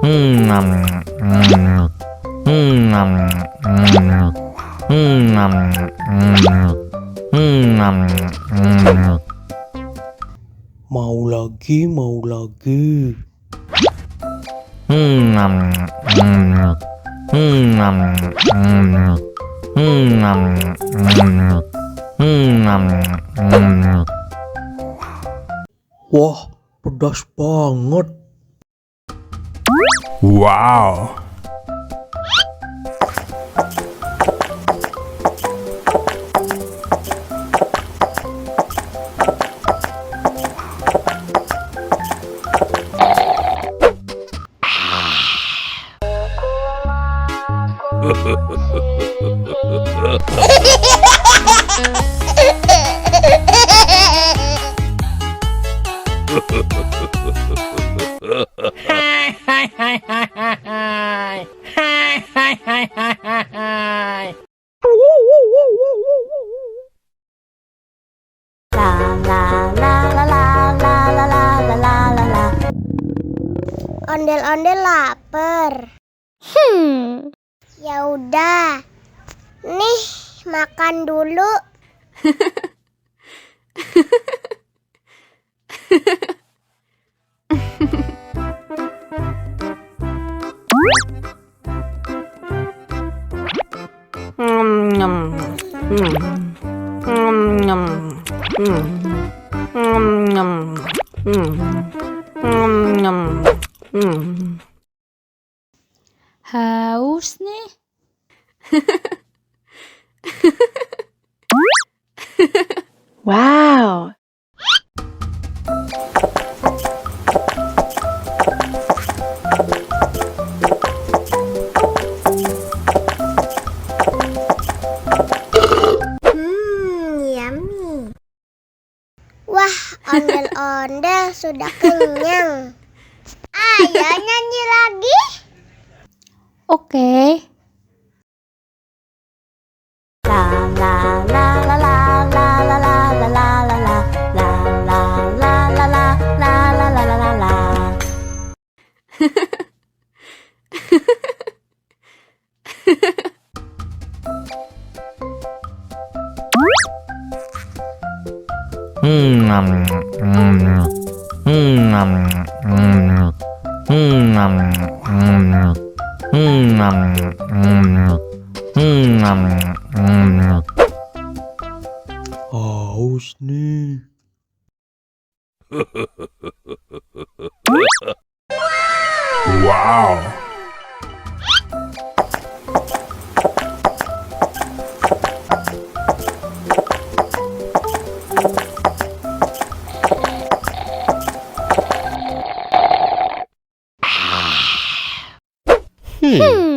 Nam, nam, nam, nam, nam, nam. Mau lagi, mau lagi. Nam, nam, nam, nam, nam, nam. Wah, pedas banget. Wow. Ondel-ondel lapar. Ya udah. Nih, makan dulu. Haus nih. Wow. Yummy. Wah, ondel-ondel sudah kenyang. Ayo nyanyi lagi. Oke. Nam, nam, nam, nam, nam. Haus nih. Wow. Hmm.